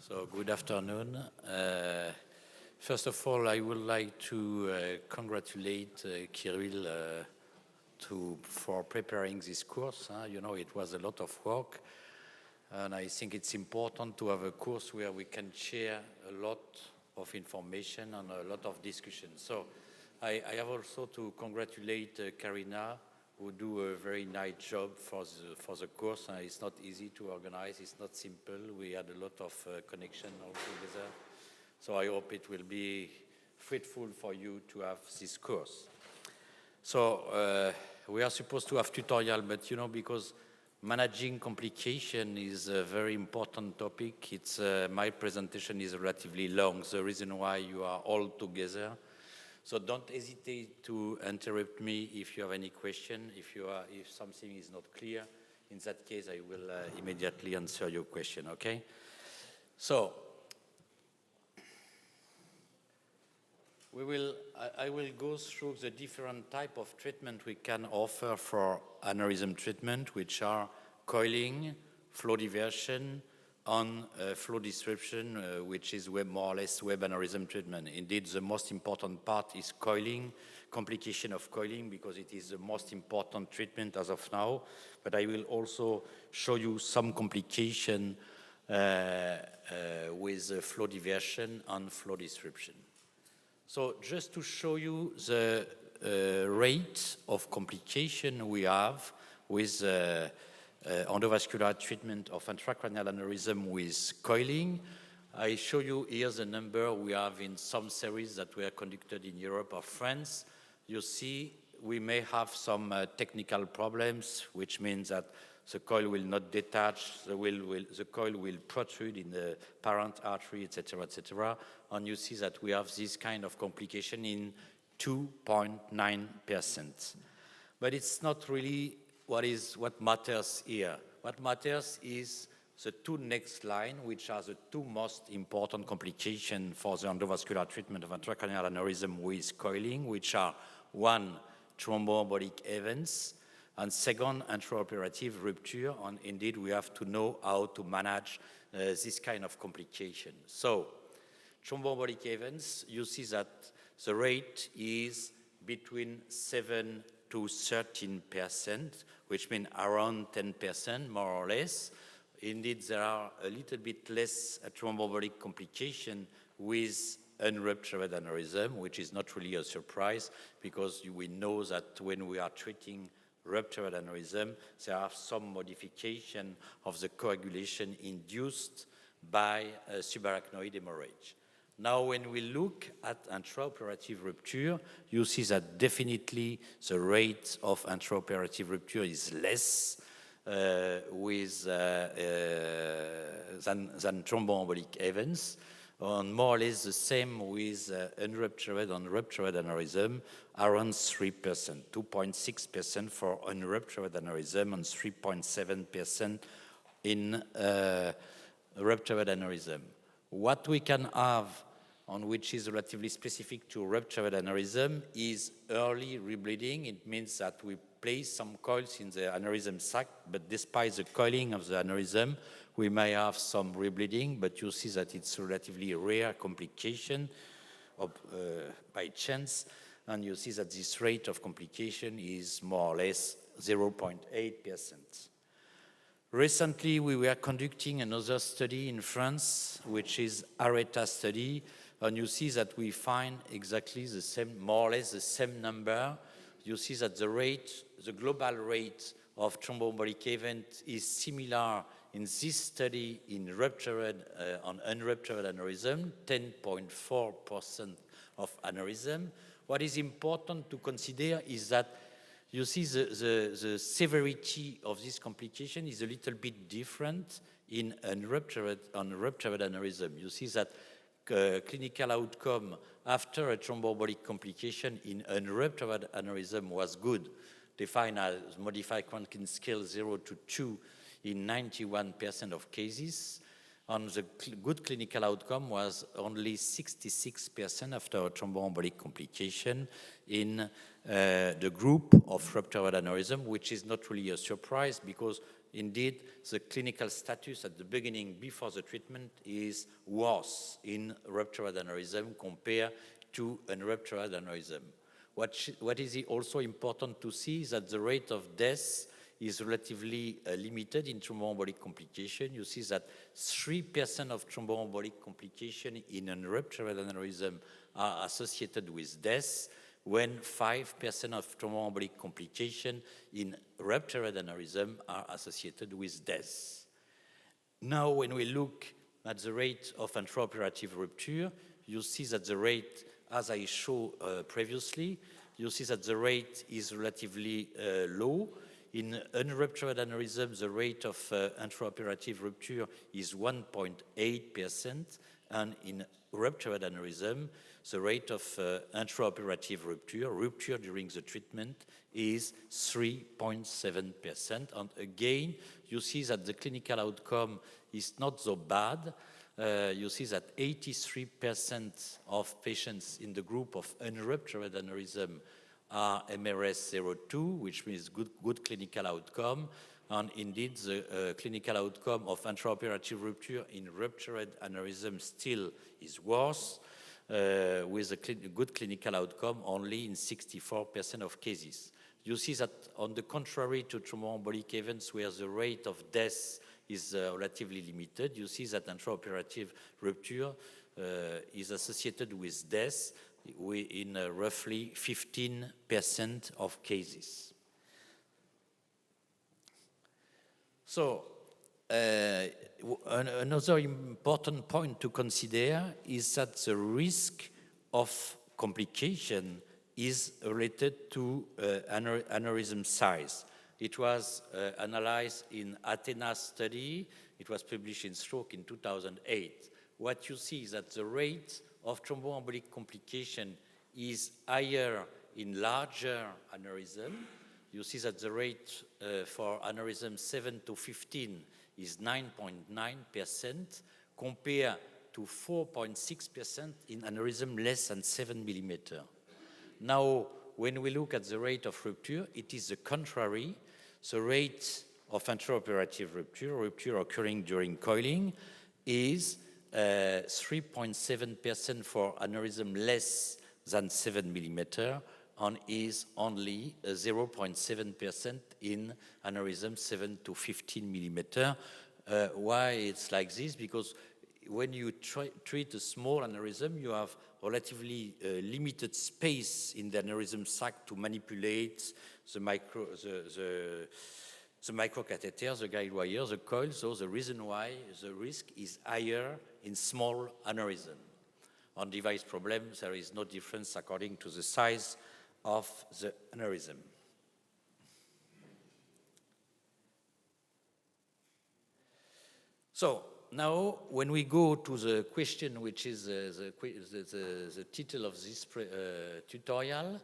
So good afternoon. First of all, I would like to congratulate Kirill for preparing this course. You know, it was a lot of work, and I think it's important to have a course where we can share a lot of information and a lot of discussion. So I have also to congratulate Karina, who do a very nice job for the course. It's not easy to organize. It's not simple. We had a lot of connection all together. So I hope it will be fruitful for you to have this course. So we are supposed to have tutorial, but you know, because managing complication is a very important topic. It's my presentation is relatively long. The reason why you are all together. So don't hesitate to interrupt me if you have any question, if something is not clear. In that case, I will immediately answer your question, okay? So, I will go through the different type of treatment we can offer for aneurysm treatment, which are coiling, flow diversion, on flow disruption, which is more or less web aneurysm treatment. Indeed, the most important part is coiling, complication of coiling, because it is the most important treatment as of now. But I will also show you some complication with flow diversion and flow disruption. So just to show you the rate of complication we have with endovascular treatment of intracranial aneurysm with coiling. I show you here the number we have in some series that were conducted in Europe or France. You see, we may have some technical problems, which means that the coil will not detach, the coil will protrude in the parent artery, etc., etc. And you see that we have this kind of complication in 2.9%. But it's not really what matters here. What matters is the two next line, which are the two most important complications for the endovascular treatment of intracranial aneurysm with coiling, which are one, thromboembolic events, and second, intraoperative rupture. And indeed, we have to know how to manage this kind of complication. So, thromboembolic events, you see that the rate is between 7 to 13%, which means around 10%, more or less. Indeed, there are a little bit less thromboembolic complication with unruptured aneurysm, which is not really a surprise, because we know that when we are treating ruptured aneurysm, there are some modification of the coagulation induced by subarachnoid hemorrhage. Now, when we look at intraoperative rupture, you see that definitely the rate of intraoperative rupture is less than thromboembolic events, and more or less the same with unruptured and ruptured aneurysm, around 3%, 2.6% for unruptured aneurysm and 3.7% in ruptured aneurysm. What we can have, on which is relatively specific to ruptured aneurysm, is early rebleeding. It means that we place some coils in the aneurysm sac, but despite the coiling of the aneurysm, we may have some rebleeding, but you see that it's a relatively rare complication by chance, and you see that this rate of complication is more or less 0.8%. Recently, we were conducting another study in France, which is ARETA study, and you see that we find exactly the same, more or less the same number. You see that the global rate of thromboembolic event is similar in this study in ruptured and unruptured aneurysm, 10.4% of aneurysm. What is important to consider is that you see the severity of this complication is a little bit different in unruptured and ruptured aneurysm. You see that clinical outcome after a thromboembolic complication in unruptured aneurysm was good, defined as modified Quantkin scale 0 to 2 in 91% of cases. And the good clinical outcome was only 66% after a thromboembolic complication in the group of ruptured aneurysm, which is not really a surprise because indeed, the clinical status at the beginning, before the treatment, is worse in ruptured aneurysm compared to unruptured aneurysm. What is also important to see is that the rate of death is relatively limited in thromboembolic complication. You see that 3% of thromboembolic complication in unruptured aneurysm are associated with death, when 5% of thromboembolic complication in ruptured aneurysm are associated with death. Now, when we look at the rate of intraoperative rupture, you see that the rate, as I showed previously, you see that the rate is relatively low. In unruptured aneurysm, the rate of intraoperative rupture is 1.8%, and in ruptured aneurysm, the rate of intraoperative rupture during the treatment, is 3.7%. And again, you see that the clinical outcome is not so bad. You see that 83% of patients in the group of unruptured aneurysm are MRS02, which means good clinical outcome. And indeed, the clinical outcome of intraoperative rupture in ruptured aneurysm still is worse, with a good clinical outcome only in 64% of cases. You see that, on the contrary to thromboembolic events where the rate of death is relatively limited, you see that intraoperative rupture is associated with death in roughly 15% of cases. So, another important point to consider is that the risk of complication is related to aneurysm size. It was analyzed in Athena's study. It was published in Stroke in 2008. What you see is that the rate of thromboembolic complication is higher in larger aneurysm. You see that the rate for aneurysm 7 to 15 is 9.9% compared to 4.6% in aneurysm less than 7 millimeter. Now, when we look at the rate of rupture, it is the contrary. The rate of intraoperative rupture occurring during coiling, is 3.7% for aneurysm less than 7 millimeter, and is only 0.7% in aneurysm 7 to 15 millimeter. Why it's like this? Because when you treat a small aneurysm, you have relatively limited space in the aneurysm sac to manipulate the microcatheter, the guide wire, the coil. So the reason why the risk is higher in small aneurysm. On device problems, there is no difference according to the size of the aneurysm. So now, when we go to the question, which is the title of this tutorial,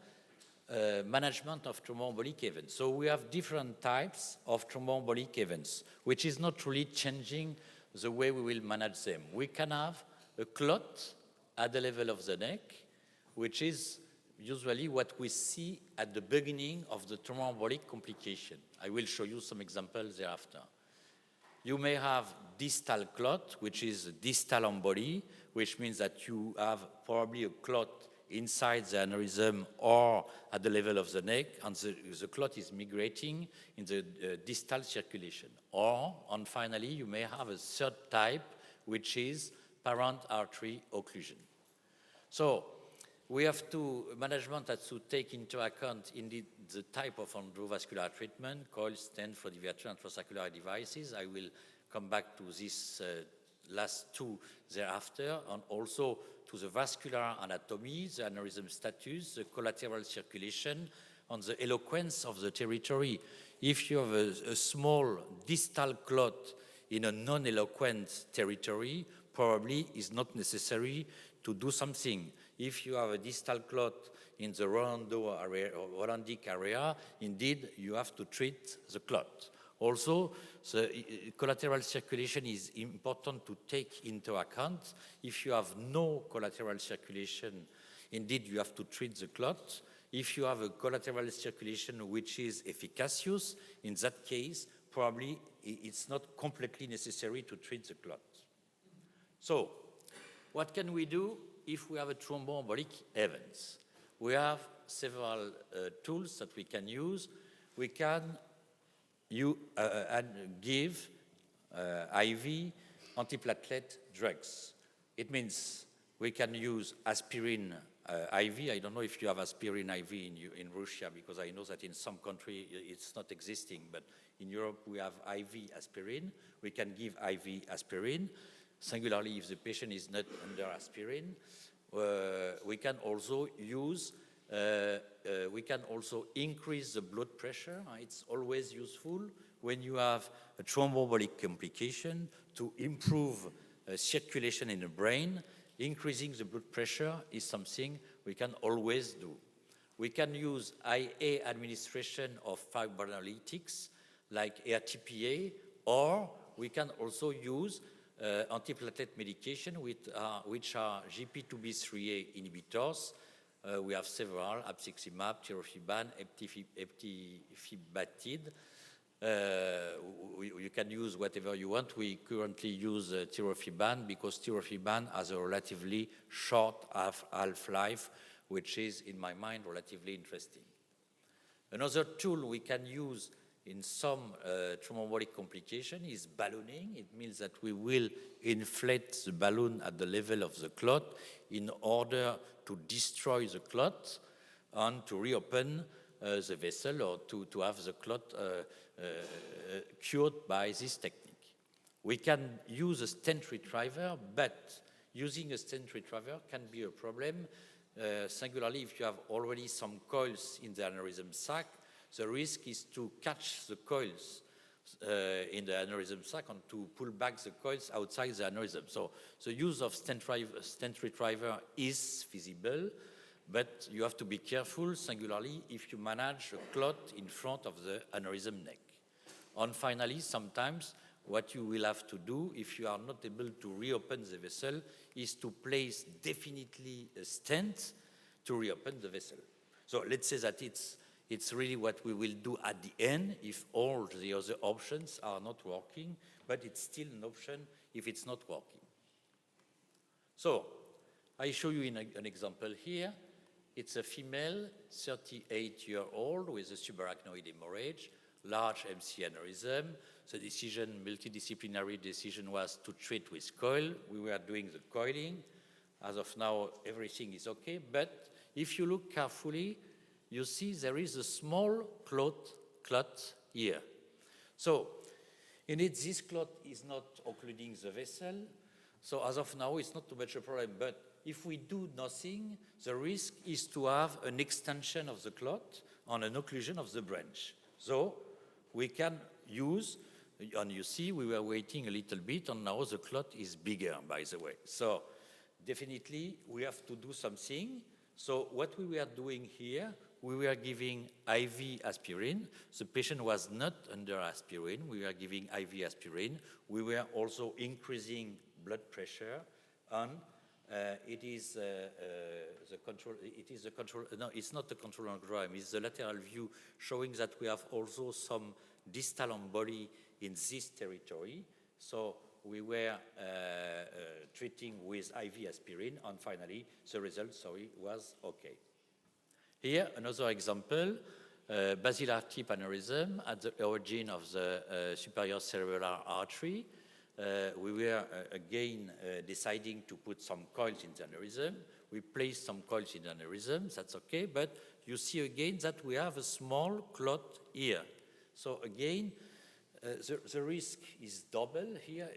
management of thromboembolic events. So we have different types of thromboembolic events, which is not really changing the way we will manage them. We can have a clot at the level of the neck, which is usually what we see at the beginning of the thromboembolic complication. I will show you some examples thereafter. You may have distal clot, which is distal emboli, which means that you have probably a clot inside the aneurysm or at the level of the neck, and the clot is migrating in the distal circulation. And finally, you may have a third type, which is parent artery occlusion. So management has to take into account indeed the type of endovascular treatment, coil, stent, flow diverter, and intrasaccular devices. I will come back to this last two thereafter, and also to the vascular anatomy, the aneurysm status, the collateral circulation, and the eloquence of the territory. If you have a small distal clot in a non-eloquent territory, probably is not necessary to do something. If you have a distal clot in the Rolandic area, indeed, you have to treat the clot. Also, the collateral circulation is important to take into account. If you have no collateral circulation, indeed, you have to treat the clot. If you have a collateral circulation which is efficacious, in that case, probably it's not completely necessary to treat the clot. So, what can we do if we have a thromboembolic event? We have several tools that we can use. We can give IV antiplatelet drugs. It means we can use aspirin IV. I don't know if you have aspirin IV in Russia, because I know that in some country it's not existing, but in Europe we have IV aspirin. We can give IV aspirin, singularly if the patient is not under aspirin. We can also use, we can also increase the blood pressure. It's always useful when you have a thromboembolic complication to improve circulation in the brain. Increasing the blood pressure is something we can always do. We can use IA administration of fibrinolytics like ARTPA, or we can also use antiplatelet medication which are GP2B3A inhibitors. We have several: abciximab, tirofiban, eptifibatide. You can use whatever you want. We currently use tirofiban because tirofiban has a relatively short half-life, which is, in my mind, relatively interesting. Another tool we can use in some thromboembolic complication is ballooning. It means that we will inflate the balloon at the level of the clot in order to destroy the clot and to reopen the vessel, or to have the clot cured by this technique. We can use a stent retriever, but using a stent retriever can be a problem, singularly if you have already some coils in the aneurysm sac. The risk is to catch the coils in the aneurysm sac and to pull back the coils outside the aneurysm. So the use of stent retriever is feasible, but you have to be careful, singularly if you manage a clot in front of the aneurysm neck. And finally, sometimes what you will have to do, if you are not able to reopen the vessel, is to place definitely a stent to reopen the vessel. So let's say that it's really what we will do at the end if all the other options are not working, but it's still an option if it's not working. So I show you an example here. It's a female, 38-year-old with a subarachnoid hemorrhage, large MC aneurysm. The decision, multidisciplinary decision, was to treat with coil. We were doing the coiling. As of now, everything is okay. But if you look carefully, you see there is a small clot here. So, indeed, this clot is not occluding the vessel. So as of now, it's not too much a problem. But if we do nothing, the risk is to have an extension of the clot and an occlusion of the branch. So we can use, and you see we were waiting a little bit, and now the clot is bigger, by the way. So definitely we have to do something. So what we were doing here, we were giving IV aspirin. The patient was not under aspirin. We were giving IV aspirin. We were also increasing blood pressure, and it is the control. It is the control. No, it's not the contrologram. It's the lateral view showing that we have also some distal emboli in this territory. So we were treating with IV aspirin, and finally the result, was okay. Here another example: basilar tip aneurysm at the origin of the superior cerebral artery. We were again deciding to put some coils in the aneurysm. We placed some coils in the aneurysm, that's okay, but you see again that we have a small clot here. So again, the risk is double here.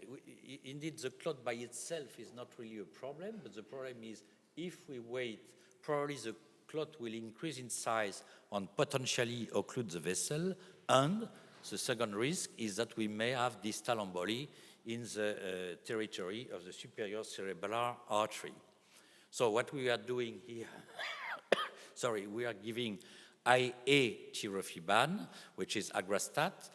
Indeed, the clot by itself is not really a problem, but the problem is if we wait, probably the clot will increase in size and potentially occlude the vessel, and the second risk is that we may have distal emboli in the territory of the superior cerebral artery. So what we are doing here, we are giving IA tirofiban, which is agrastat.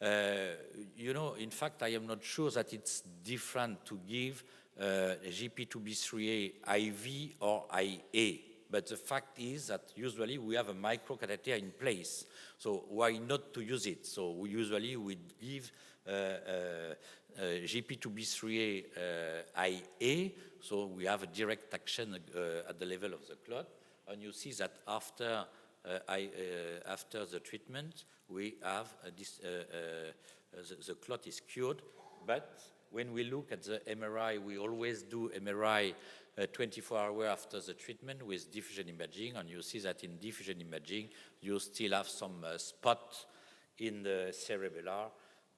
In fact, I am not sure that it's different to give GP2B3A IV or IA. but the fact is that usually we have a microcatheter in place. So why not to use it? So we usually give GP2B3A IA, so we have a direct action at the level of the clot, and you see that after the treatment, we have the clot is cured. But when we look at the MRI, we always do MRI 24 hours after the treatment with diffusion imaging, and you see that in diffusion imaging, you still have some spot in the cerebral,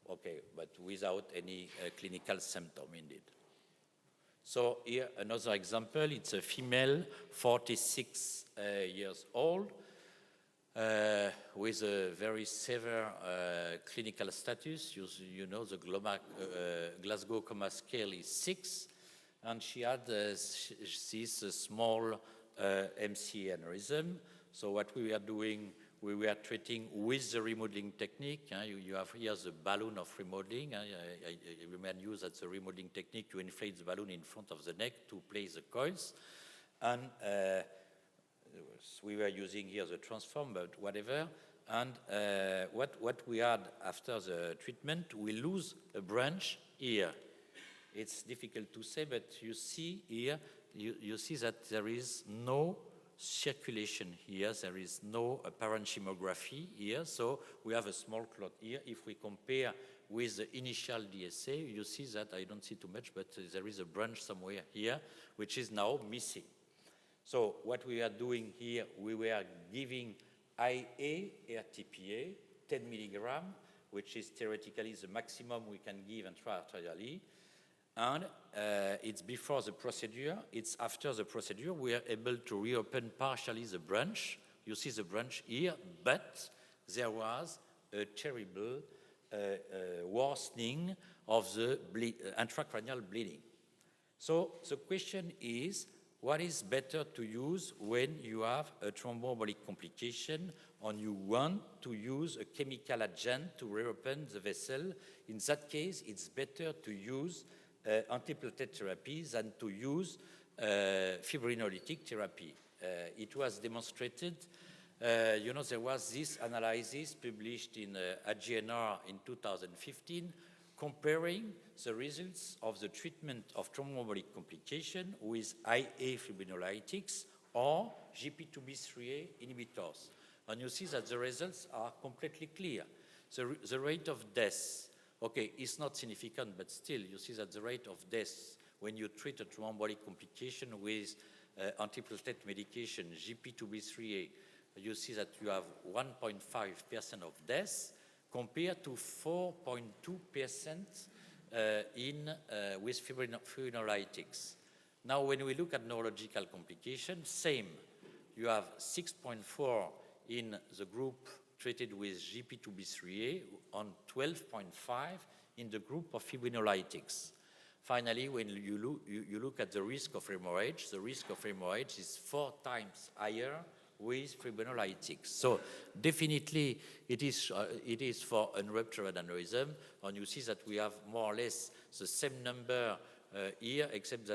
okay, but without any clinical symptom indeed. So here another example, it's a female, 46 years old, with a very severe clinical status. You know the Glasgow Coma Scale is 6, and she had this small MCA aneurysm. So what we were doing, we were treating with the remodeling technique. You have here the balloon of remodeling. I remind you that the remodeling technique, you inflate the balloon in front of the neck to place the coils. And we were using here the transform, but whatever. And what we had after the treatment, we lose a branch here. It's difficult to say, but you see here, you see that there is no circulation here. There is no parenchymography here. So we have a small clot here. If we compare with the initial DSA, you see that I don't see too much, but there is a branch somewhere here, which is now missing. So what we are doing here, we were giving IA RTPA, 10 milligram, which is theoretically the maximum we can give intraarterially. And it's before the procedure, it's after the procedure, we are able to reopen partially the branch. You see the branch here, but there was a terrible worsening of the intracranial bleeding. So the question is, what is better to use when you have a thromboembolic complication and you want to use a chemical agent to reopen the vessel? In that case, it's better to use antiplatelet therapy than to use fibrinolytic therapy. It was demonstrated, there was this analysis published in AGNR in 2015 comparing the results of the treatment of thromboembolic complication with IA fibrinolytics or GP2B3A inhibitors. And you see that the results are completely clear. The rate of death, okay, it's not significant, but still you see that the rate of death when you treat a thromboembolic complication with antiplatelet medication, GP2B3A, you see that you have 1.5% of death compared to 4.2% with fibrinolytics. Now, when we look at neurological complications, same. You have 6.4 in the group treated with GP2B3A on 12.5 in the group of fibrinolytics. Finally, when you look at the risk of hemorrhage, the risk of hemorrhage is 4 times higher with fibrinolytics. So definitely it is for unruptured aneurysm, and you see that we have more or less the same number here, except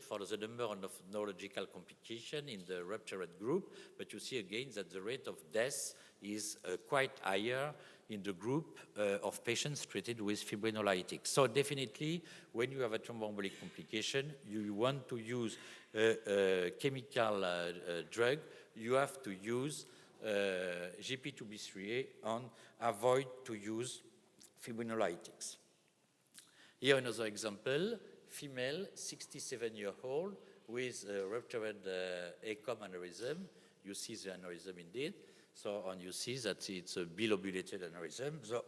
for the number of neurological complication in the ruptured group, but you see again that the rate of death is quite higher in the group of patients treated with fibrinolytics. So definitely, when you have a thromboembolic complication, you want to use a chemical drug, you have to use GP2B3A and avoid to use fibrinolytics. Here another example, female, 67-year-old with a ruptured ACOM aneurysm. You see the aneurysm indeed. So, and you see that it's a bilobulated aneurysm. So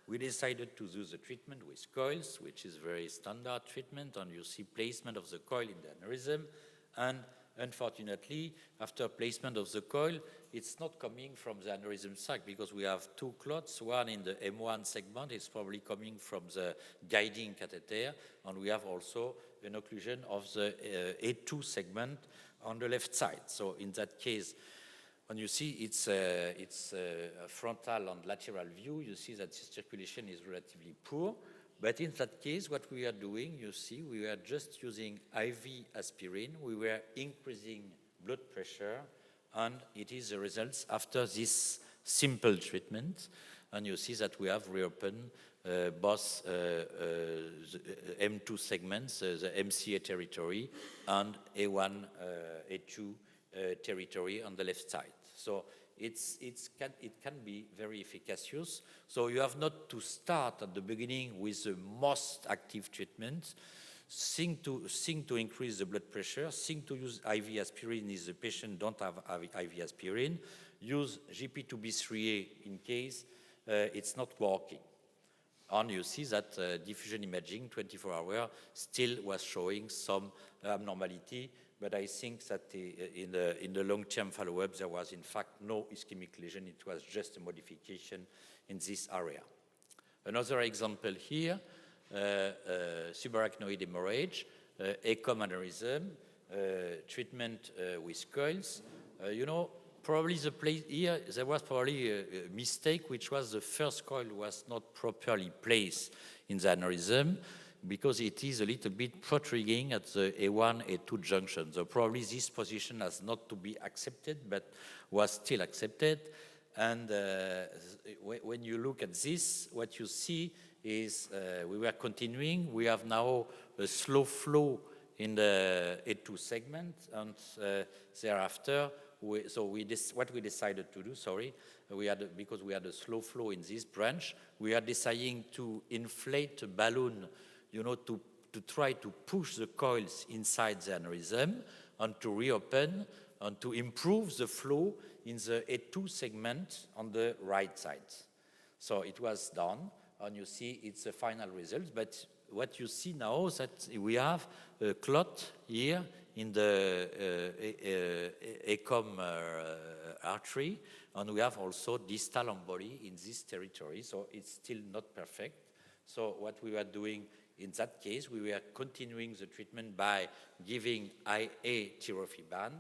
we decided to do the treatment with coils, which is very standard treatment, and you see placement of the coil in the aneurysm. And unfortunately, after placement of the coil, it's not coming from the aneurysm sac because we have 2 clots. One in the M1 segment is probably coming from the guiding catheter, and we have also an occlusion of the A2 segment on the left side. So in that case, and you see it's a frontal and lateral view, you see that the circulation is relatively poor. But in that case, what we are doing, you see, we were just using IV aspirin. We were increasing blood pressure, and it is the results after this simple treatment. And you see that we have reopened both the M2 segments, the MCA territory, and A1, A2 territory on the left side. So it can be very efficacious. So you have not to start at the beginning with the most active treatment. Think to increase the blood pressure. Think to use IV aspirin if the patient don't have IV aspirin. Use GP2B3A in case it's not working. And you see that diffusion imaging 24 hours still was showing some abnormality, but I think that in the long-term follow-up there was in fact no ischemic lesion. It was just a modification in this area. Another example here, subarachnoid hemorrhage, ECOM aneurysm, treatment with coils. You know, probably the place here, there was probably a mistake, which was the first coil was not properly placed in the aneurysm because it is a little bit protruding at the A1, A2 junction. So probably this position has not to be accepted, but was still accepted. And when you look at this, what you see is we were continuing. We have now a slow flow in the A2 segment, and thereafter, what we decided to do, because we had a slow flow in this branch, we are deciding to inflate a balloon, you know, to try to push the coils inside the aneurysm and to reopen and to improve the flow in the A2 segment on the right side. So it was done, and you see it's the final result. But what you see now is that we have a clot here in the ECOM artery, and we have also distal emboli in this territory, so it's still not perfect. So what we were doing in that case, we were continuing the treatment by giving IA tirofiban,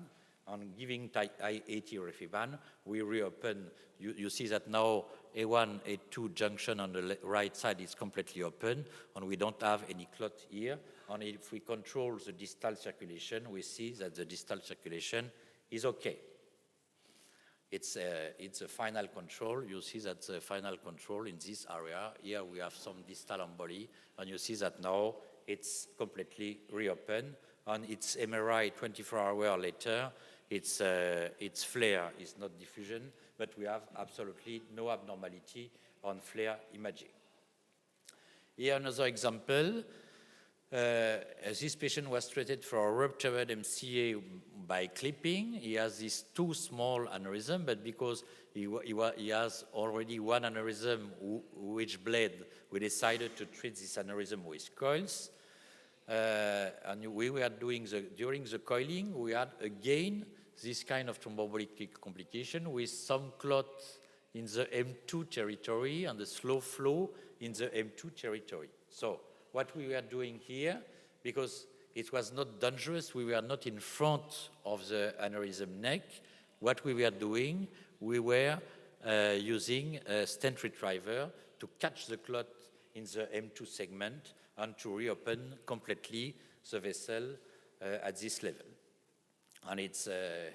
and giving IA tirofiban, we reopen. You see that now A1, A2 junction on the right side is completely open, and we don't have any clot here. And if we control the distal circulation, we see that the distal circulation is okay. It's a final control. You see that the final control in this area. Here we have some distal emboli, and you see that now it's completely reopened. And its MRI 24 hours later, its flare is not diffusion, but we have absolutely no abnormality on flare imaging. Here another example. This patient was treated for a ruptured MCA by clipping. He has these two small aneurysms, but because he has already one aneurysm which bled, we decided to treat this aneurysm with coils. And we were doing during the coiling, we had again this kind of thromboembolic complication with some clot in the M2 territory and the slow flow in the M2 territory. So what we were doing here, because it was not dangerous, we were not in front of the aneurysm neck, what we were doing, we were using a stent retriever to catch the clot in the M2 segment and to reopen completely the vessel at this level. And it's a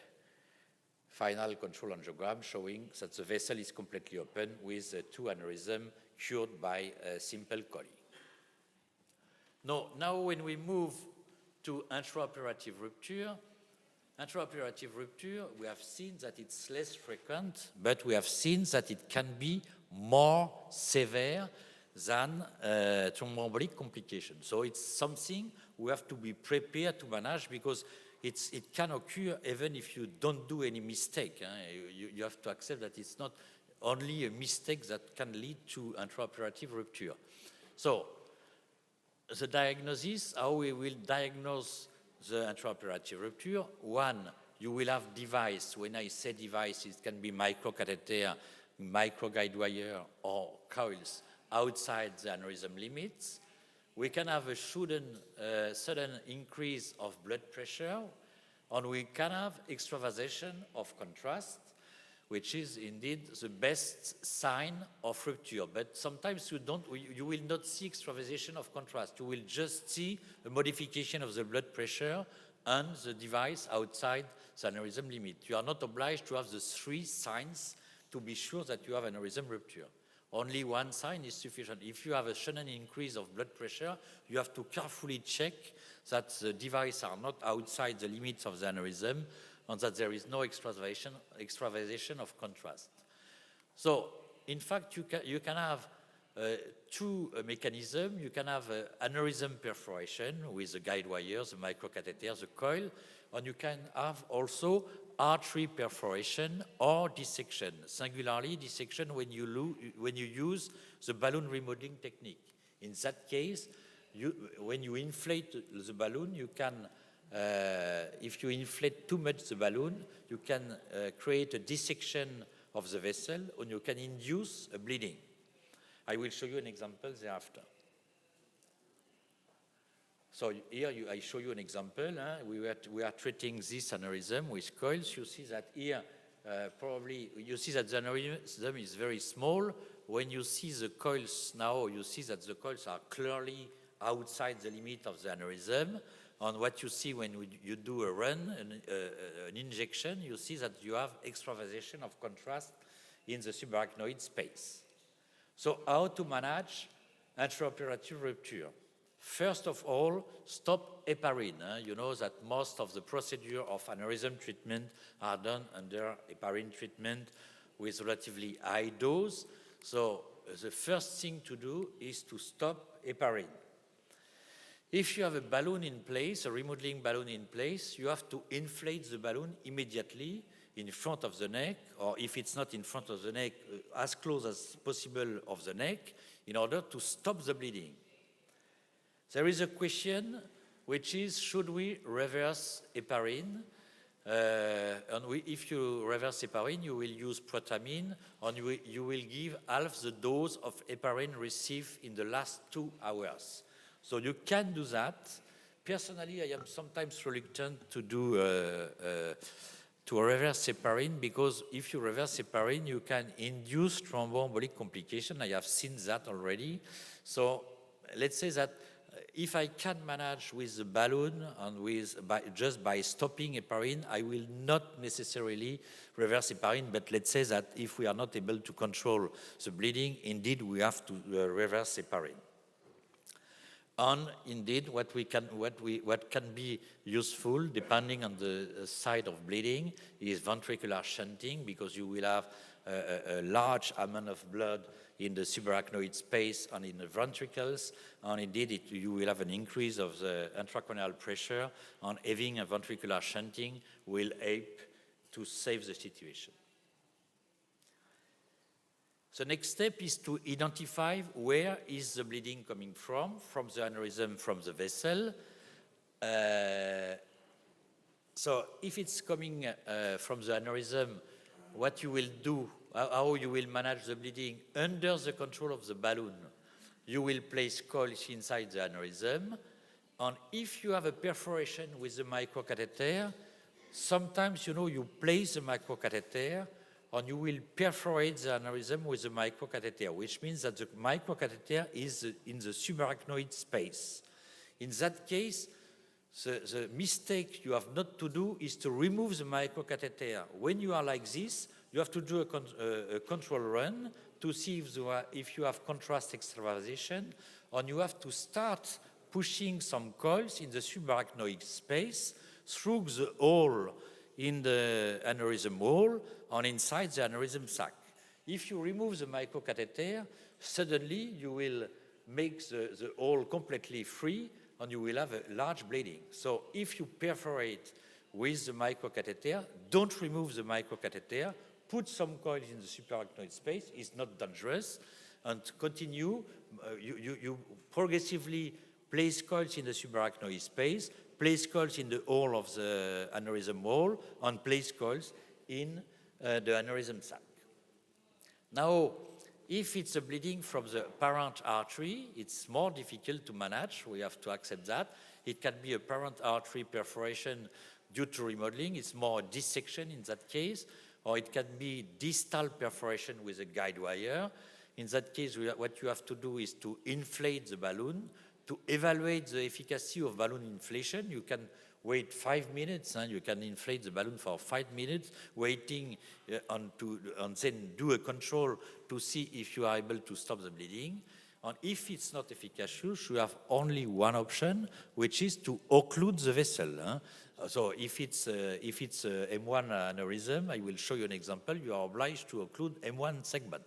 final control angiogram showing that the vessel is completely open with two aneurysms cured by a simple coiling. Now when we move to intraoperative rupture, we have seen that it's less frequent, but we have seen that it can be more severe than thromboembolic complications. So it's something we have to be prepared to manage, because it can occur even if you don't do any mistake. You have to accept that it's not only a mistake that can lead to intraoperative rupture. So the diagnosis, how we will diagnose the intraoperative rupture. One, you will have device. When I say device, it can be microcatheter, microguide wire, or coils outside the aneurysm limits. We can have a sudden increase of blood pressure, and we can have extravasation of contrast, which is indeed the best sign of rupture. But sometimes you will not see extravasation of contrast. You will just see a modification of the blood pressure and the device outside the aneurysm limit. You are not obliged to have the 3 signs to be sure that you have aneurysm rupture. Only 1 sign is sufficient. If you have a sudden increase of blood pressure, you have to carefully check that the device are not outside the limits of the aneurysm and that there is no extravasation of contrast. So, in fact, you can have 2 mechanisms. You can have aneurysm perforation with the guide wires, the microcatheter, the coil, and you can have also artery perforation or dissection, singularly dissection when you use the balloon remodeling technique. In that case, when you inflate the balloon, you can, if you inflate too much the balloon, you can create a dissection of the vessel and you can induce a bleeding. I will show you an example thereafter. So here I show you an example. We are treating this aneurysm with coils. You see that here, probably, you see that the aneurysm is very small. When you see the coils now, you see that the coils are clearly outside the limit of the aneurysm. And what you see when you do a run, an injection, you see that you have extravasation of contrast in the subarachnoid space. So how to manage intraoperative rupture? First of all, stop heparin. You know that most of the procedure of aneurysm treatment are done under heparin treatment with relatively high dose. So the first thing to do is to stop heparin. If you have a balloon in place, a remodeling balloon in place, you have to inflate the balloon immediately in front of the neck, or if it's not in front of the neck, as close as possible of the neck, in order to stop the bleeding. There is a question, which is, should we reverse heparin? If you reverse heparin, you will use protamine, and you will give half the dose of heparin received in the last 2 hours. So you can do that. Personally, I am sometimes reluctant to do to reverse heparin, because if you reverse heparin, you can induce thromboembolic complication. I have seen that already. So let's say that if I can manage with the balloon and just by stopping heparin, I will not necessarily reverse heparin, but let's say that if we are not able to control the bleeding, indeed we have to reverse heparin. And indeed, what can be useful, depending on the side of bleeding, is ventricular shunting, because you will have a large amount of blood in the subarachnoid space and in the ventricles, and indeed you will have an increase of the intracranial pressure, and having a ventricular shunting will help to save the situation. The next step is to identify where is the bleeding coming from the aneurysm, from the vessel. So if it's coming from the aneurysm, what you will do, how you will manage the bleeding under the control of the balloon. You will place coils inside the aneurysm, and if you have a perforation with the microcatheter, sometimes you place the microcatheter and you will perforate the aneurysm with the microcatheter, which means that the microcatheter is in the subarachnoid space. In that case, the mistake you have not to do is to remove the microcatheter. When you are like this, you have to do a control run to see if you have contrast extravasation, and you have to start pushing some coils in the subarachnoid space through the hole in the aneurysm wall and inside the aneurysm sac. If you remove the microcatheter, suddenly you will make the hole completely free and you will have a large bleeding. So if you perforate with the microcatheter, don't remove the microcatheter, put some coils in the subarachnoid space, it's not dangerous, and continue. You progressively place coils in the subarachnoid space, place coils in the hole of the aneurysm wall, and place coils in the aneurysm sac. Now, if it's a bleeding from the parent artery, it's more difficult to manage. We have to accept that. It can be a parent artery perforation due to remodeling. It's more a dissection in that case, or it can be distal perforation with a guide wire. In that case, what you have to do is to inflate the balloon to evaluate the efficacy of balloon inflation, you can wait 5 minutes, and you can inflate the balloon for 5 minutes, waiting and then do a control to see if you are able to stop the bleeding. And if it's not efficacious, you have only one option, which is to occlude the vessel. So if it's M1 aneurysm, I will show you an example. You are obliged to occlude M1 segment.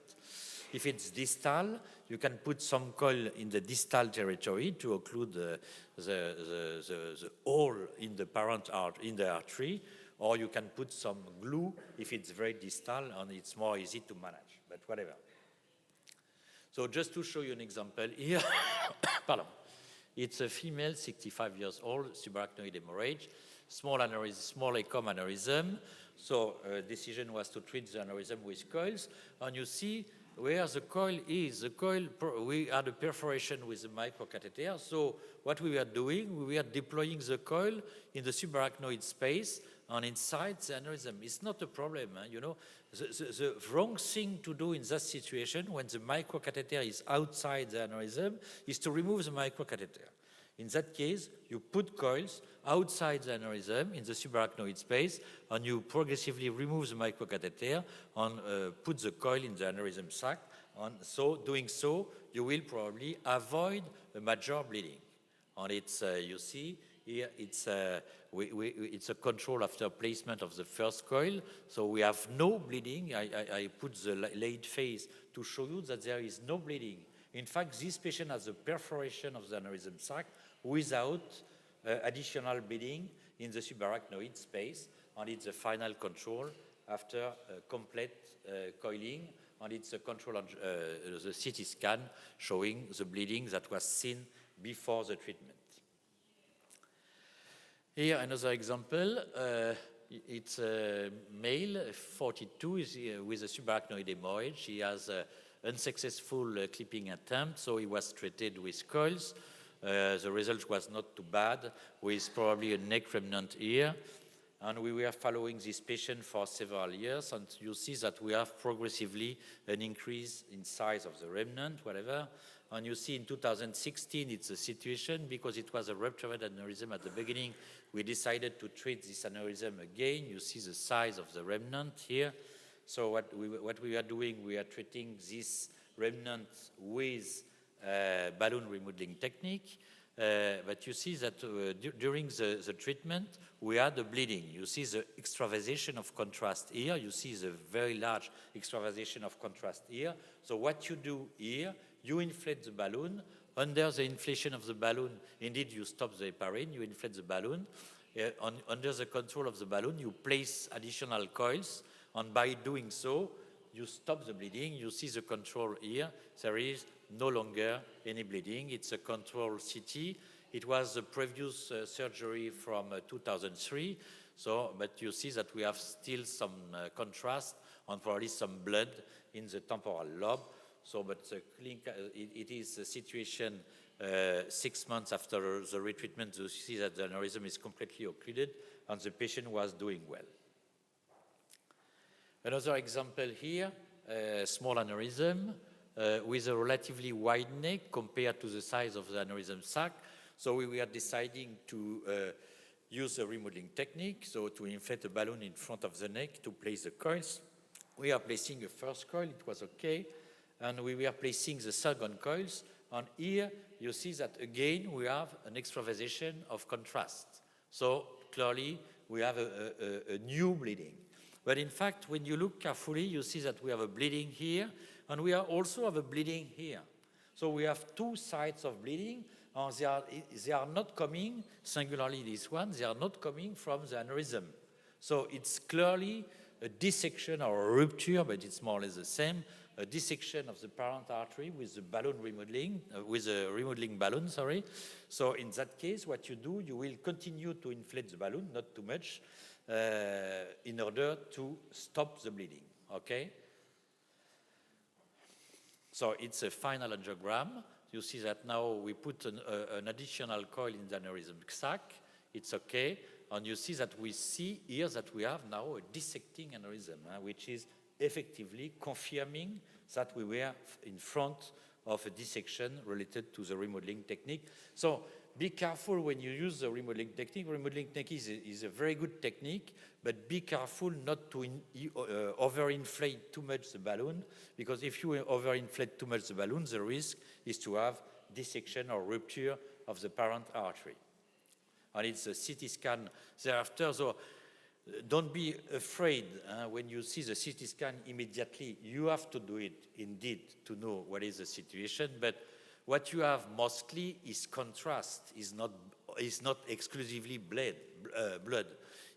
If it's distal, you can put some coil in the distal territory to occlude the hole in the parent in the artery, or you can put some glue if it's very distal and it's more easy to manage, but whatever. So just to show you an example here, pardon. It's a female, 65 years old, subarachnoid hemorrhage, small aneurysm, small ecom aneurysm. So decision was to treat the aneurysm with coils, and you see where the coil is. The coil, we had a perforation with the microcatheter. So what we were doing, we were deploying the coil in the subarachnoid space and inside the aneurysm. It's not a problem, you know. The wrong thing to do in that situation when the microcatheter is outside the aneurysm is to remove the microcatheter. In that case, you put coils outside the aneurysm in the subarachnoid space, and you progressively remove the microcatheter and put the coil in the aneurysm sac. And so, doing so, you will probably avoid a major bleeding. And it's, you see, here it's a control after placement of the first coil. So we have no bleeding. I put the late phase to show you that there is no bleeding. In fact, this patient has a perforation of the aneurysm sac without additional bleeding in the subarachnoid space, and it's a final control after complete coiling, and it's a control on the CT scan showing the bleeding that was seen before the treatment. Here another example, it's a male, 42, with a subarachnoid hemorrhage. He has an unsuccessful clipping attempt, so he was treated with coils. The result was not too bad, with probably a neck remnant here. And we were following this patient for several years, and you see that we have progressively an increase in size of the remnant, whatever. And you see in 2016, it's a situation, because it was a ruptured aneurysm at the beginning, we decided to treat this aneurysm again. You see the size of the remnant here. So what we are doing, we are treating this remnant with balloon remodeling technique. But you see that during the treatment, we had the bleeding. You see the extravasation of contrast here. You see the very large extravasation of contrast here. So what you do here, you inflate the balloon. Under the inflation of the balloon, indeed, you stop the heparin, you inflate the balloon. Under the control of the balloon, you place additional coils, and by doing so, you stop the bleeding. You see the control here. There is no longer any bleeding. It's a control CT. It was the previous surgery from 2003. So, but you see that we have still some contrast and probably some blood in the temporal lobe. So, but it is a situation 6 months after the retreatment. You see that the aneurysm is completely occluded and the patient was doing well. Another example here, small aneurysm with a relatively wide neck compared to the size of the aneurysm sac. So we were deciding to use a remodeling technique, so to inflate a balloon in front of the neck to place the coils. We are placing a first coil, it was okay, and we were placing the second coils, and here you see that again we have an extravasation of contrast. So clearly we have a new bleeding. But in fact, when you look carefully, you see that we have a bleeding here, and we also have a bleeding here. So we have two sides of bleeding, and they are not coming, singularly this one, they are not coming from the aneurysm. So it's clearly a dissection or a rupture, but it's more or less the same, a dissection of the parent artery with the balloon remodeling, with a remodeling balloon, sorry. So in that case, what you do, you will continue to inflate the balloon, not too much, in order to stop the bleeding, okay? So it's a final angiogram. You see that now we put an additional coil in the aneurysm sac. It's okay. And you see that we see here that we have now a dissecting aneurysm, which is effectively confirming that we were in front of a dissection related to the remodeling technique. So be careful when you use the remodeling technique. Remodeling technique is a very good technique, but be careful not to overinflate too much the balloon, because if you overinflate too much the balloon, the risk is to have dissection or rupture of the parent artery. And it's a CT scan thereafter. So don't be afraid when you see the CT scan immediately. You have to do it indeed to know what is the situation. But what you have mostly is contrast, is not exclusively blood.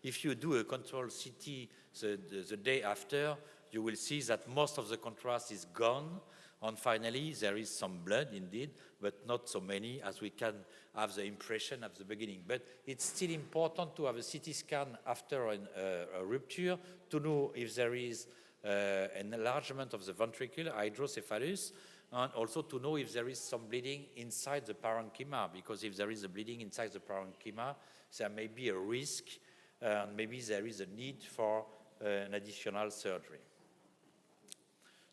If you do a control CT the day after, you will see that most of the contrast is gone. And finally, there is some blood indeed, but not so many as we can have the impression at the beginning. But it's still important to have a CT scan after a rupture to know if there is an enlargement of the ventricle, hydrocephalus, and also to know if there is some bleeding inside the parenchyma, because if there is a bleeding inside the parenchyma, there may be a risk, and maybe there is a need for an additional surgery.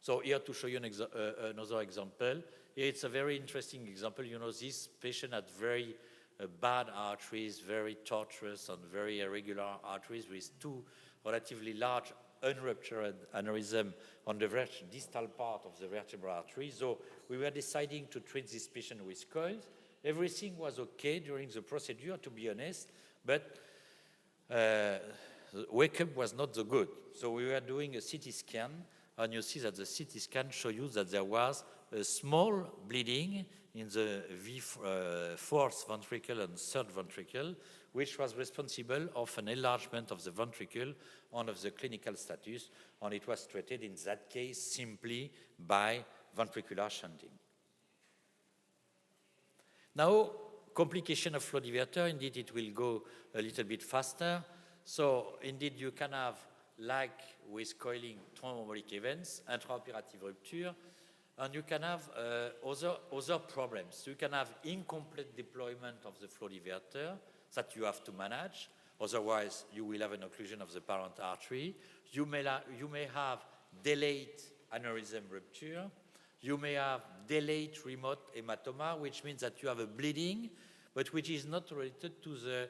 So here to show you another example. Here it's a very interesting example. You know, this patient had very bad arteries, very tortuous and very irregular arteries with two relatively large unruptured aneurysm on the distal part of the vertebral artery. So we were deciding to treat this patient with coils. Everything was okay during the procedure, to be honest, but wake-up was not so good. So we were doing a CT scan, and you see that the CT scan shows you that there was a small bleeding in the fourth ventricle and third ventricle, which was responsible of an enlargement of the ventricle and of the clinical status, and it was treated in that case simply by ventricular shunting. Now, complication of flow diverter, indeed it will go a little bit faster. So indeed you can have, like with coiling, thromboembolic events, intraoperative rupture, and you can have other problems. You can have incomplete deployment of the flow diverter that you have to manage. Otherwise, you will have an occlusion of the parent artery. You may have delayed aneurysm rupture. You may have delayed remote hematoma, which means that you have a bleeding, but which is not related to the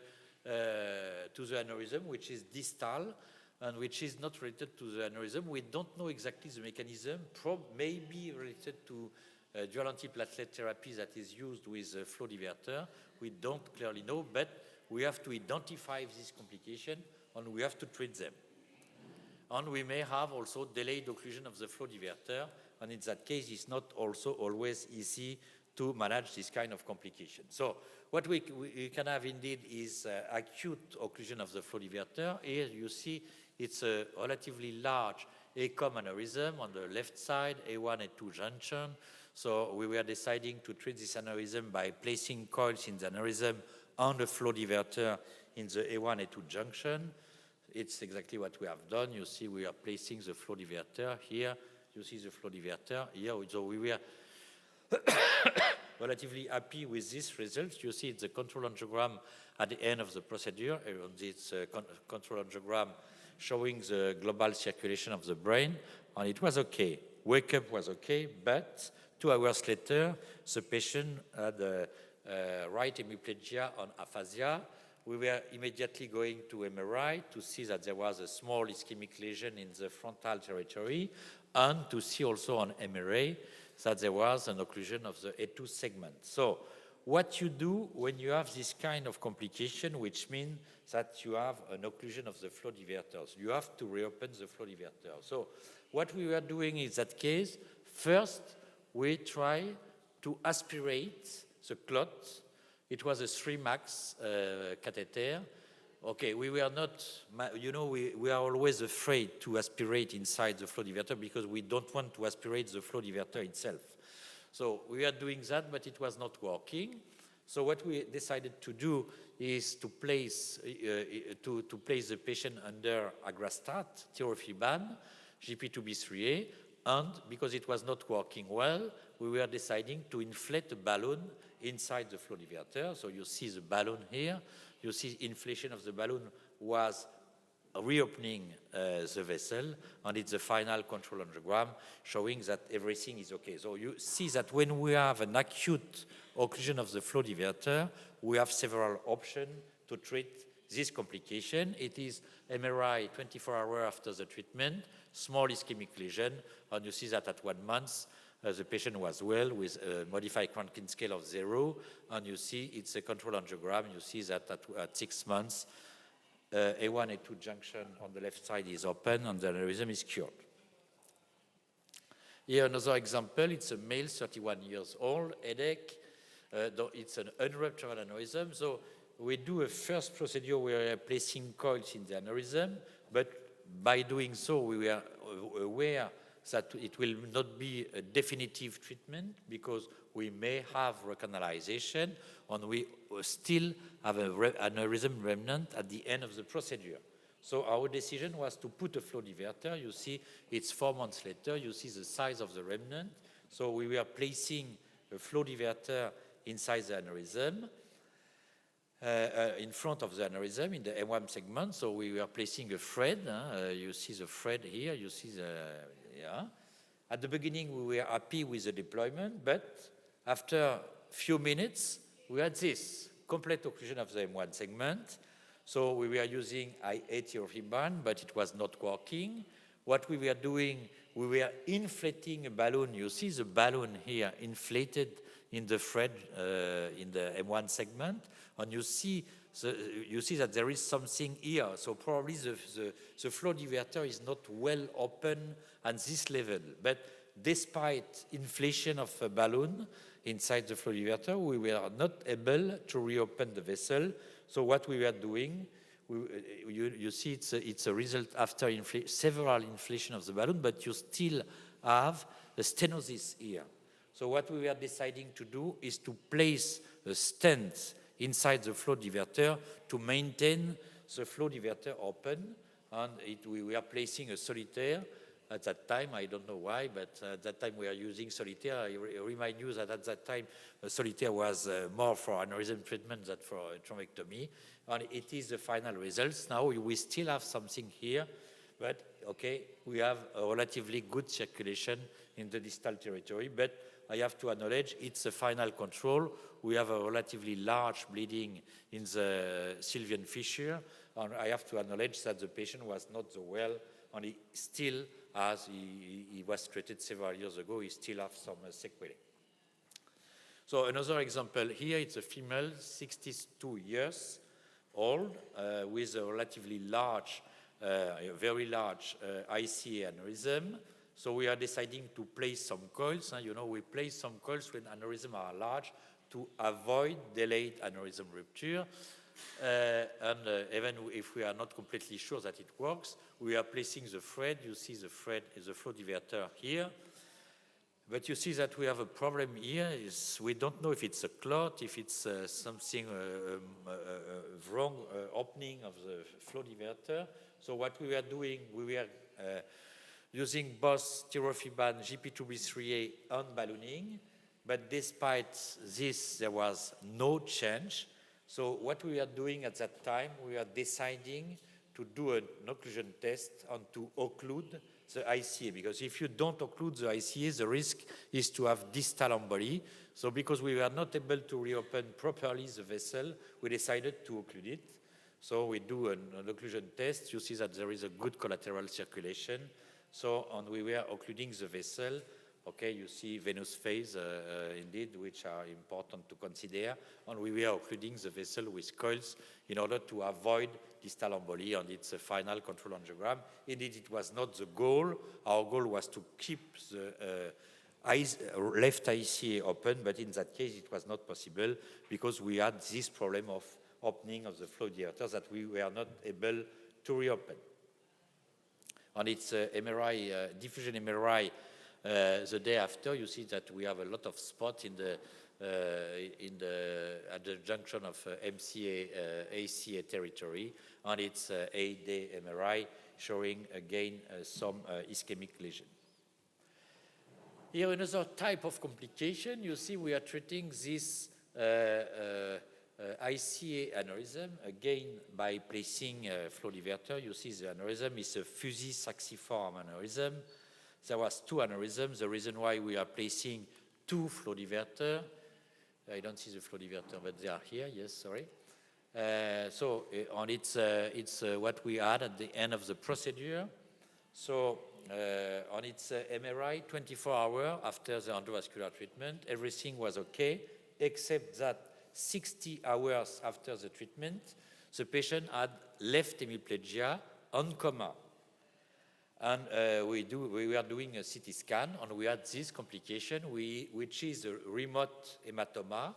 aneurysm, which is distal, and which is not related to the aneurysm. We don't know exactly the mechanism. May be related to dual antiplatelet therapy that is used with flow diverter. We don't clearly know, but we have to identify this complication and we have to treat them. And we may have also delayed occlusion of the flow diverter, and in that case, it's not also always easy to manage this kind of complication. So what we can have indeed is acute occlusion of the flow diverter. Here you see it's a relatively large ACOM aneurysm on the left side, A1, A2 junction. So we were deciding to treat this aneurysm by placing coils in the aneurysm on the flow diverter in the A1, A2 junction. It's exactly what we have done. You see we are placing the flow diverter here. You see the flow diverter here. So we were relatively happy with this result. You see the control angiogram at the end of the procedure. This control angiogram showing the global circulation of the brain, and it was okay. Wake-up was okay, but 2 hours later, the patient had right hemiplegia and aphasia. We were immediately going to MRI to see that there was a small ischemic lesion in the frontal territory, and to see also on MRI that there was an occlusion of the A2 segment. So what you do when you have this kind of complication, which means that you have an occlusion of the flow diverters, you have to reopen the flow diverter. So what we were doing in that case, first we try to aspirate the clot. It was a 3 max catheter. Okay, we were not, you know, we are always afraid to aspirate inside the flow diverter because we don't want to aspirate the flow diverter itself. So we are doing that, but it was not working. So what we decided to do is to place the patient under agrastat, tirofiban, GP2B3A, and because it was not working well, we were deciding to inflate a balloon inside the flow diverter. So you see the balloon here. You see inflation of the balloon was reopening the vessel, and it's the final control angiogram showing that everything is okay. So you see that when we have an acute occlusion of the flow diverter, we have several options to treat this complication. It is MRI 24 hours after the treatment, small ischemic lesion, and you see that at 1 month, the patient was well with a modified Rankin scale of 0, and you see it's a control angiogram. You see that at 6 months, A1, A2 junction on the left side is open, and the aneurysm is cured. Here another example, it's a male, 31 years old, headache. It's an unruptured aneurysm. So we do a first procedure where we are placing coils in the aneurysm, but by doing so, we were aware that it will not be a definitive treatment because we may have recanalization and we still have an aneurysm remnant at the end of the procedure. So our decision was to put a flow diverter. You see it's 4 months later. You see the size of the remnant. So we were placing a flow diverter inside the aneurysm, in front of the aneurysm in the M1 segment. So we were placing a thread. You see the thread here. You see the, yeah. At the beginning, we were happy with the deployment, but after a few minutes, we had this complete occlusion of the M1 segment. So we were using I-80 but it was not working. What we were doing, we were inflating a balloon. You see the balloon here inflated in the thread in the M1 segment, and you see that there is something here. So probably the flow diverter is not well open at this level. But despite inflation of a balloon inside the flow diverter, we were not able to reopen the vessel. So what we were doing, you see it's a result after several inflation of the balloon, but you still have a stenosis here. So what we were deciding to do is to place a stent inside the flow diverter to maintain the flow diverter open, and we were placing a solitaire. At that time, I don't know why, but at that time we are using solitaire. I remind you that at that time, solitaire was more for aneurysm treatment than for thrombectomy, and it is the final results. Now we still have something here, but okay, we have a relatively good circulation in the distal territory, but I have to acknowledge it's a final control. We have a relatively large bleeding in the sylvian fissure, and I have to acknowledge that the patient was not so well, and he still, as he was treated several years ago, he still has some sequelae. So another example here, it's a female, 62 years old, with a relatively large, very large ICA aneurysm. So we are deciding to place some coils. You know, we place some coils when aneurysms are large to avoid delayed aneurysm rupture. Even if we are not completely sure that it works, we are placing the thread. You see the thread is the flow diverter here. But you see that we have a problem here. We don't know if it's a clot, if it's something wrong opening of the flow diverter. So what we were doing, we were using both tirofiban, GP2B3A, and ballooning. But despite this, there was no change. So what we are doing at that time, we are deciding to do an occlusion test and to occlude the ICA, because if you don't occlude the ICA, the risk is to have distal emboli. So because we were not able to reopen properly the vessel, we decided to occlude it. So we do an occlusion test. You see that there is a good collateral circulation. So, and we were occluding the vessel. Okay, you see venous phase, indeed, which are important to consider. And we were occluding the vessel with coils in order to avoid distal emboli, and it's a final control angiogram. Indeed, it was not the goal. Our goal was to keep the left ICA open, but in that case, it was not possible because we had this problem of opening of the flow diverter that we were not able to reopen. And it's MRI, diffusion MRI. The day after, you see that we have a lot of spots at the junction of MCA, ACA territory, and it's 8-day MRI showing again some ischemic lesion. Here another type of complication. You see we are treating this ICA aneurysm, again, by placing a flow diverter, you see the aneurysm is a fusy saxiform aneurysm. There was 2 aneurysms. The reason why we are placing 2 flow diverter, I don't see the flow diverter, but they are here, yes, sorry. It's what we had at the end of the procedure. So on its MRI, 24 hours after the endovascular treatment, everything was okay, except that 60 hours after the treatment, the patient had left hemiplegia and coma. And we were doing a CT scan, and we had this complication, which is a remote hematoma,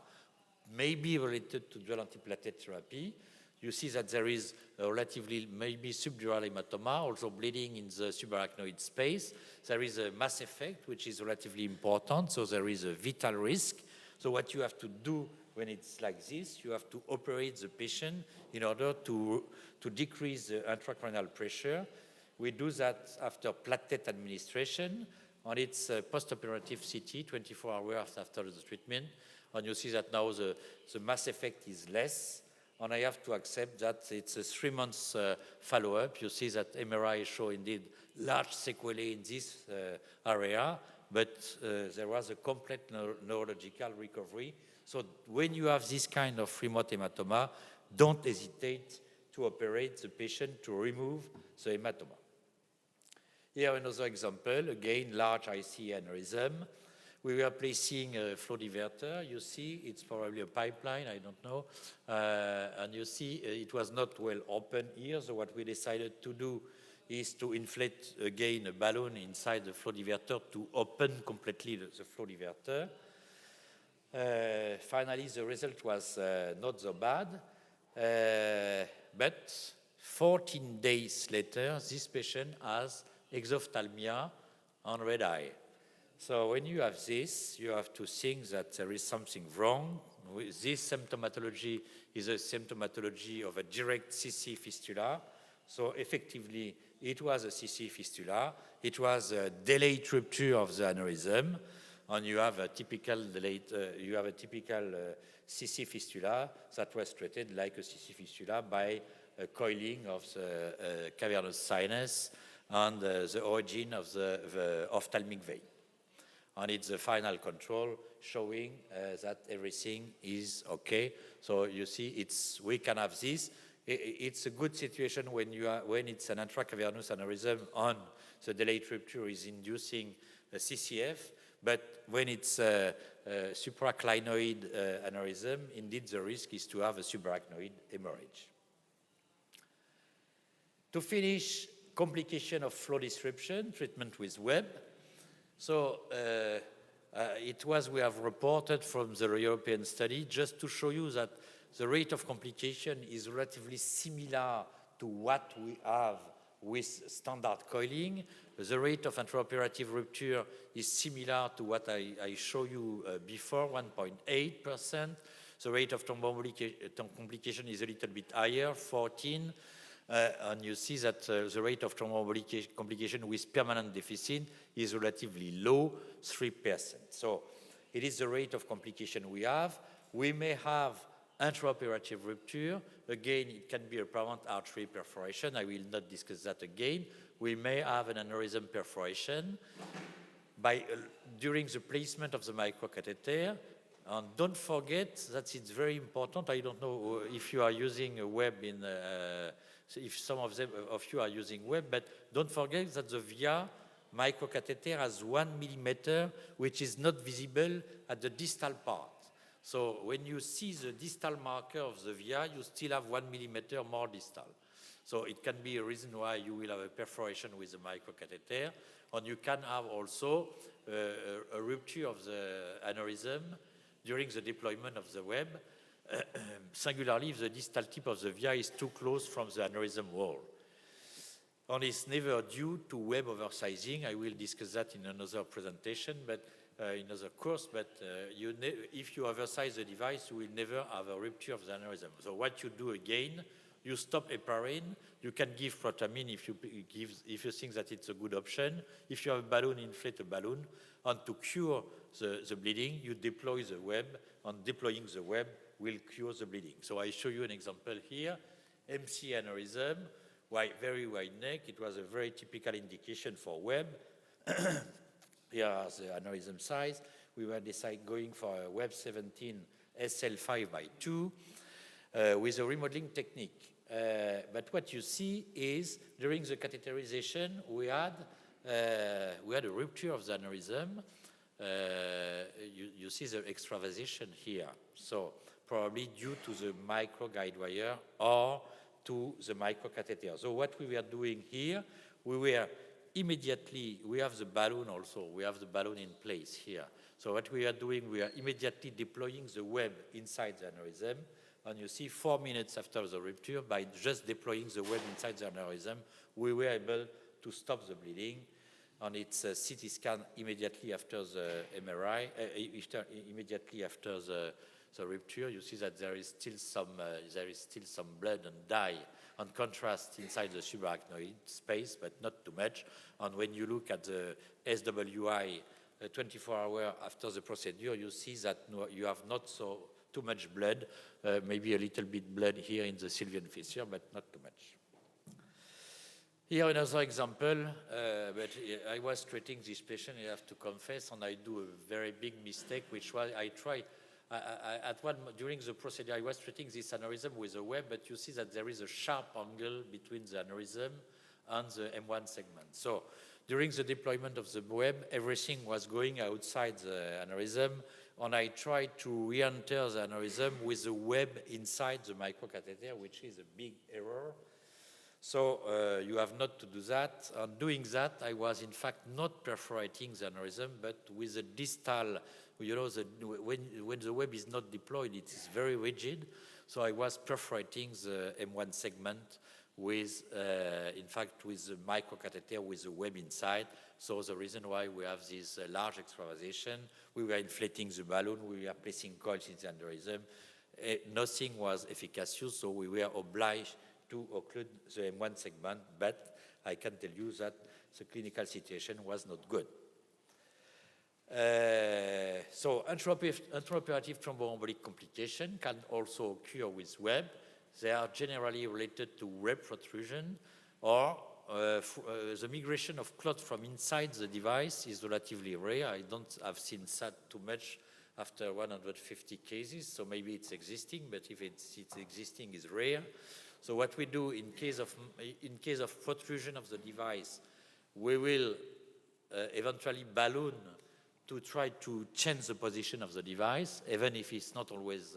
maybe related to dual antiplatelet therapy. You see that there is a relatively maybe subdural hematoma, also bleeding in the subarachnoid space. There is a mass effect, which is relatively important, so there is a vital risk. So what you have to do when it's like this, you have to operate the patient in order to decrease the intracranial pressure. We do that after platelet administration, and it's post-operative CT, 24 hours after the treatment. And you see that now the mass effect is less, and I have to accept that it's a 3 months follow-up. You see that MRI show indeed large sequelae in this area, but there was a complete neurological recovery. So when you have this kind of remote hematoma, don't hesitate to operate the patient to remove the hematoma. Here another example, again, large IC aneurysm. We were placing a flow diverter. You see, it's probably a pipeline, I don't know. And you see, it was not well open here. So what we decided to do is to inflate again a balloon inside the flow diverter to open completely the flow diverter. Finally, the result was not so bad. But 14 days later, this patient has exophthalmia and red eye. So when you have this, you have to think that there is something wrong. This symptomatology is a symptomatology of a direct CC fistula. So effectively, it was a CC fistula. It was a delayed rupture of the aneurysm, and you have a typical CC fistula that was treated like a CC fistula by a coiling of the cavernous sinus and the origin of the ophthalmic vein. And it's the final control showing that everything is okay. So you see, we can have this. It's a good situation when it's an intracavernous aneurysm and the delayed rupture is inducing a CCF. But when it's a supraclinoid aneurysm, indeed the risk is to have a subarachnoid hemorrhage. To finish, complication of flow disruption, treatment with web. So we have reported from the European study just to show you that the rate of complication is relatively similar to what we have with standard coiling. The rate of intraoperative rupture is similar to what I showed you before, 1.8%. The rate of complication is a little bit higher, 14%. And you see that the rate of thromboembolic complication with permanent deficit is relatively low, 3%. So it is the rate of complication we have. We may have intraoperative rupture. Again, it can be apparent artery perforation. I will not discuss that again. We may have an aneurysm perforation during the placement of the microcatheter. And don't forget that it's very important. I don't know if you are using a web if some of you are using web, but don't forget that the via microcatheter has 1 millimeter, which is not visible at the distal part. So when you see the distal marker of the via, you still have 1 millimeter more distal. So it can be a reason why you will have a perforation with the microcatheter, and you can have also a rupture of the aneurysm during the deployment of the web, singularly if the distal tip of the via is too close from the aneurysm wall. And it's never due to web oversizing. I will discuss that in another presentation, but in another course. But if you oversize the device, you will never have a rupture of the aneurysm. So what you do again, you stop heparin. You can give protamine if you think that it's a good option. If you have a balloon, inflate a balloon. And to cure the bleeding, you deploy the web. On deploying the web, will cure the bleeding. So I show you an example here. MC aneurysm, very wide neck. It was a very typical indication for web. Here are the aneurysm size. We were going for a web 17 SL5 by 2 with a remodeling technique. But what you see is during the catheterization, we had a rupture of the aneurysm. You see the extravasation here. So probably due to the micro guide wire or to the microcatheter. So what we were doing here, we have the balloon also. We have the balloon in place here. So what we are doing, we are immediately deploying the web inside the aneurysm. And you see 4 minutes after the rupture, by just deploying the web inside the aneurysm, we were able to stop the bleeding. And it's a CT scan immediately after the MRI, immediately after the rupture. You see that there is still some blood and dye on contrast inside the subarachnoid space, but not too much. And when you look at the SWI 24 hours after the procedure, you see that you have not too much blood, maybe a little bit blood here in the sylvian fissure, but not too much. Here another example, but I was treating this patient, I have to confess, and I do a very big mistake, which was during the procedure, I was treating this aneurysm with a web, but you see that there is a sharp angle between the aneurysm and the M1 segment. So during the deployment of the web, everything was going outside the aneurysm, and I tried to re-enter the aneurysm with the web inside the microcatheter, which is a big error. So you have not to do that. On doing that, I was in fact not perforating the aneurysm, but with a distal, you know, when the web is not deployed, it is very rigid. So I was perforating the M1 segment with, in fact, with the microcatheter with the web inside. So the reason why we have this large extravasation, we were inflating the balloon, we were placing coils in the aneurysm. Nothing was efficacious, so we were obliged to occlude the M1 segment, but I can tell you that the clinical situation was not good. So intraoperative thromboembolic complication can also occur with web. They are generally related to web protrusion, or the migration of clot from inside the device is relatively rare. I don't have seen that too much after 150 cases, so maybe it's existing, but if it's existing, it's rare. So what we do in case of protrusion of the device, we will eventually balloon to try to change the position of the device, even if it's not always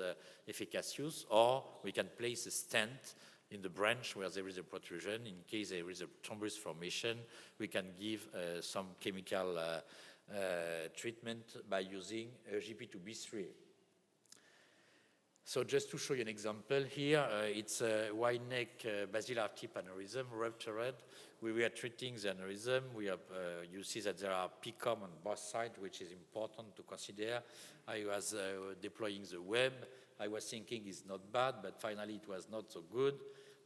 efficacious, or we can place a stent in the branch where there is a protrusion. In case there is a thrombus formation, we can give some chemical treatment by using GP2B3. So just to show you an example here, it's a wide neck basilar tip aneurysm, ruptured. We were treating the aneurysm. We have, you see that there are PCOM on both sides, which is important to consider. I was deploying the web. I was thinking it's not bad, but finally it was not so good.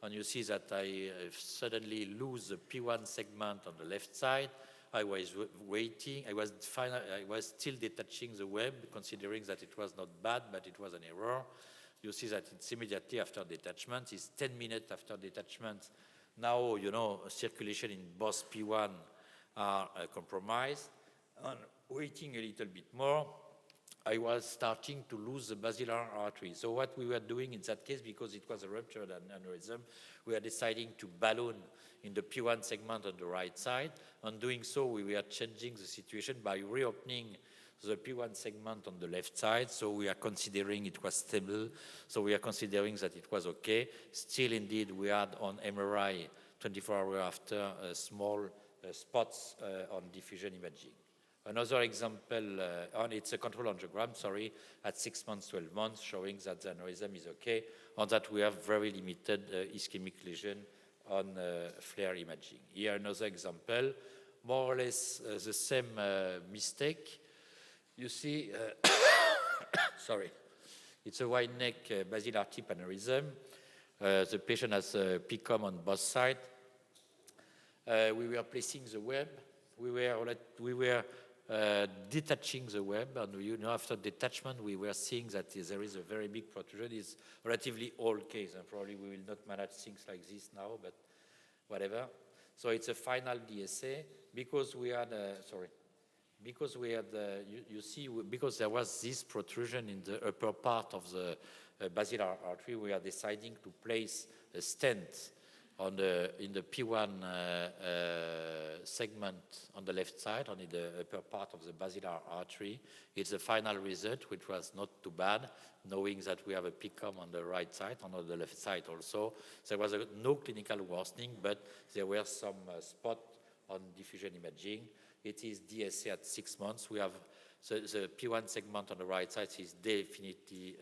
And you see that I suddenly lose the P1 segment on the left side. I was waiting. I was still detaching the web, considering that it was not bad, but it was an error. You see that it's immediately after detachment. It's 10 minutes after detachment. Now, you know, circulation in both P1 are compromised. And waiting a little bit more, I was starting to lose the basilar artery. So what we were doing in that case, because it was a ruptured aneurysm, we were deciding to balloon in the P1 segment on the right side. On doing so, we were changing the situation by reopening the P1 segment on the left side. So we are considering it was stable. So we are considering that it was okay. Still, indeed, we had on MRI 24 hours after small spots on diffusion imaging. Another example, it's a control angiogram, sorry, at 6 months, 12 months, showing that the aneurysm is okay, and that we have very limited ischemic lesion on FLAIR imaging. Here, another example, more or less the same mistake. You see, sorry, it's a wide neck basilar tip aneurysm. The patient has a PCOM on both sides. We were placing the web. We were detaching the web, and you know, after detachment, we were seeing that there is a very big protrusion. It's relatively old case, and probably we will not manage things like this now, but whatever. So it's a final DSA because we had, you see, because there was this protrusion in the upper part of the basilar artery, we are deciding to place a stent in the P1 segment on the left side, on the upper part of the basilar artery. It's the final result, which was not too bad, knowing that we have a PCOM on the right side, and on the left side also. There was no clinical worsening, but there were some spots on diffusion imaging. It is DSA at 6 months. We have the P1 segment on the right side is definitely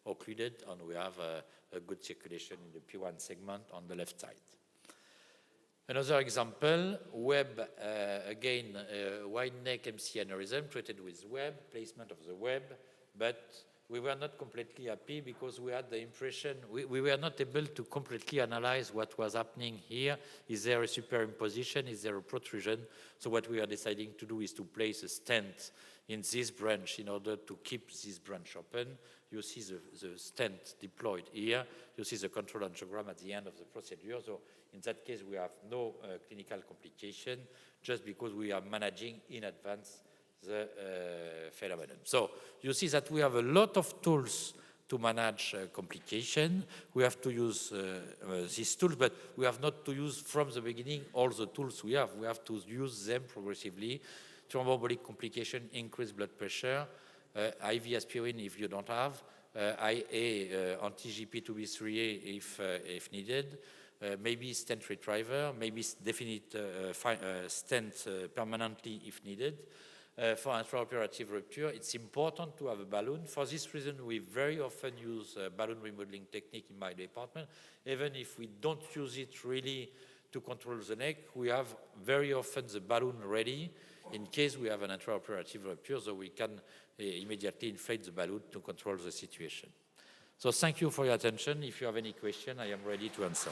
occluded, and we have a good circulation in the P1 segment on the left side. Another example, web, again, wide neck MC aneurysm treated with web, placement of the web, but we were not completely happy because we had the impression, we were not able to completely analyze what was happening here. Is there a superimposition? Is there a protrusion? So what we are deciding to do is to place a stent in this branch in order to keep this branch open. You see the stent deployed here. You see the control angiogram at the end of the procedure. So in that case, we have no clinical complication just because we are managing in advance the phenomenon. So you see that we have a lot of tools to manage complication. We have to use these tools, but we have not to use from the beginning all the tools we have. We have to use them progressively. Thromboembolic complication, increased blood pressure, IV aspirin if you don't have, IA anti-GP2B3A if needed, maybe stent retriever, maybe definite stent permanently if needed. For intraoperative rupture, it's important to have a balloon. For this reason, we very often use balloon remodeling technique in my department. Even if we don't use it really to control the neck, we have very often the balloon ready in case we have an intraoperative rupture, so we can immediately inflate the balloon to control the situation. So thank you for your attention. If you have any question, I am ready to answer.